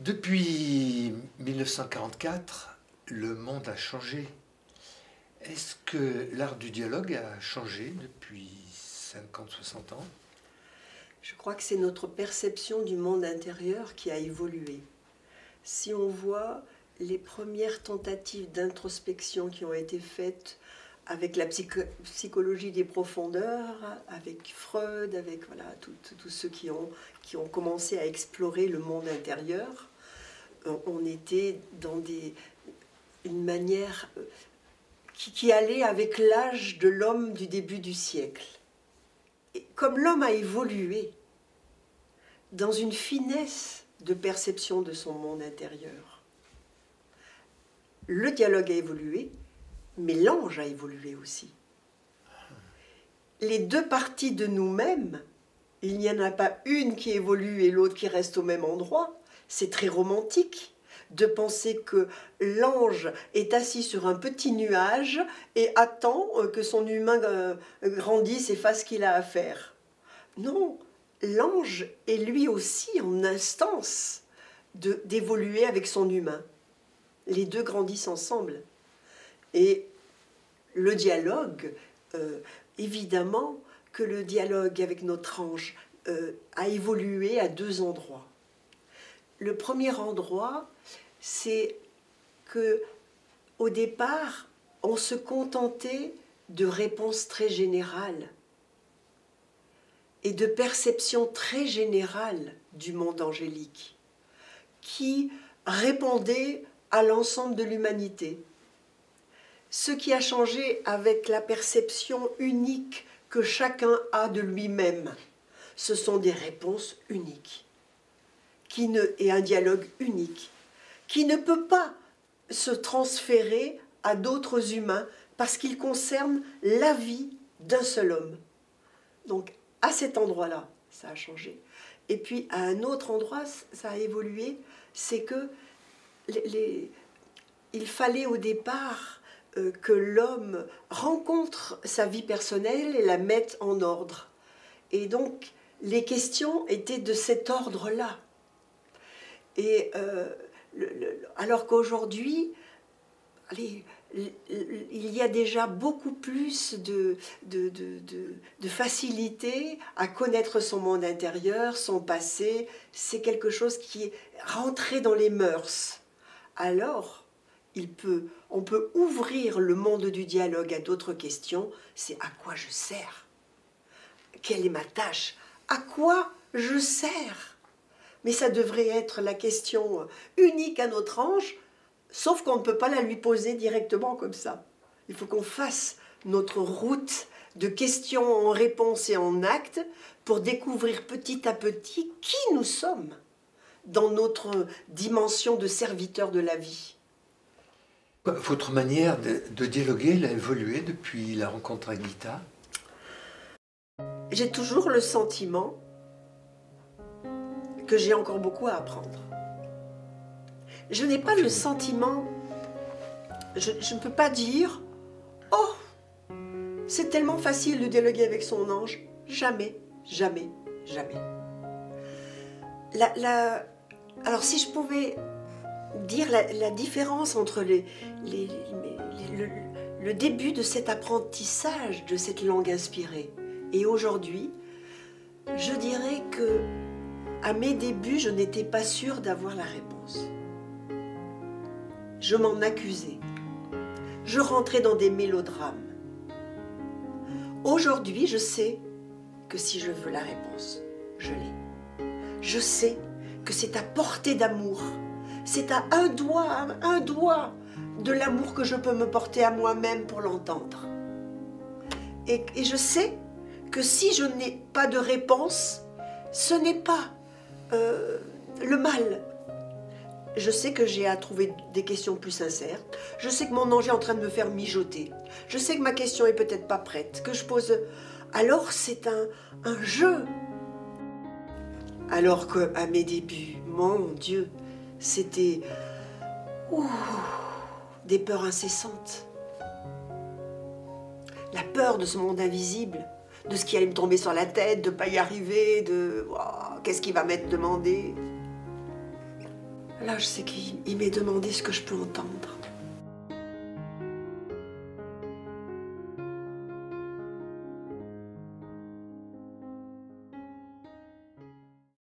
Depuis 1944, le monde a changé. Est-ce que l'art du dialogue a changé depuis 50-60 ans? Je crois que c'est notre perception du monde intérieur qui a évolué. Si on voit les premières tentatives d'introspection qui ont été faites avec la psychologie des profondeurs, avec Freud, avec voilà, tous ceux qui ont commencé à explorer le monde intérieur, on était dans une manière qui allait avec l'âge de l'homme du début du siècle. Et comme l'homme a évolué dans une finesse de perception de son monde intérieur, le dialogue a évolué, mais l'ange a évolué aussi. Les deux parties de nous-mêmes, il n'y en a pas une qui évolue et l'autre qui reste au même endroit. C'est très romantique de penser que l'ange est assis sur un petit nuage et attend que son humain grandisse et fasse ce qu'il a à faire. Non, l'ange est lui aussi en instance d'évoluer avec son humain. Les deux grandissent ensemble. Et le dialogue, évidemment que le dialogue avec notre ange a évolué à deux endroits. Le premier endroit, c'est que au départ, on se contentait de réponses très générales et de perceptions très générales du monde angélique, qui répondaient à l'ensemble de l'humanité. Ce qui a changé avec la perception unique que chacun a de lui-même, ce sont des réponses uniques, et un dialogue unique, qui ne peut pas se transférer à d'autres humains parce qu'il concerne la vie d'un seul homme. Donc à cet endroit-là, ça a changé. Et puis à un autre endroit, ça a évolué, c'est que il fallait au départ que l'homme rencontre sa vie personnelle et la mette en ordre. Et donc, les questions étaient de cet ordre-là. Et alors qu'aujourd'hui, il y a déjà beaucoup plus de facilité à connaître son monde intérieur, son passé. C'est quelque chose qui est rentré dans les mœurs. Alors, on peut ouvrir le monde du dialogue à d'autres questions. C'est à quoi je sers? Quelle est ma tâche? À quoi je sers? Mais ça devrait être la question unique à notre ange, sauf qu'on ne peut pas la lui poser directement comme ça. Il faut qu'on fasse notre route de questions en réponse et en acte pour découvrir petit à petit qui nous sommes dans notre dimension de serviteur de la vie. Votre manière de dialoguer, elle a évolué depuis la rencontre avec Gita? J'ai toujours le sentiment que j'ai encore beaucoup à apprendre. Je n'ai pas le sentiment, je ne peux pas dire « Oh, c'est tellement facile de dialoguer avec son ange ». Jamais, jamais, jamais. Alors si je pouvais dire la différence entre le début de cet apprentissage de cette langue inspirée et aujourd'hui, je dirais que à mes débuts, je n'étais pas sûre d'avoir la réponse. Je m'en accusais. Je rentrais dans des mélodrames. Aujourd'hui, je sais que si je veux la réponse, je l'ai. Je sais que c'est à portée d'amour. C'est à un doigt de l'amour que je peux me porter à moi-même pour l'entendre. Et je sais que si je n'ai pas de réponse, ce n'est pas le mal. Je sais que j'ai à trouver des questions plus sincères. Je sais que mon ange est en train de me faire mijoter. Je sais que ma question est peut-être pas prête, que je pose... Alors c'est un jeu. Alors qu'à mes débuts, mon Dieu, c'était des peurs incessantes. La peur de ce monde invisible, de ce qui allait me tomber sur la tête, de ne pas y arriver, de qu'est-ce qu'il va m'être demandé. Là, je sais qu'il m'est demandé ce que je peux entendre.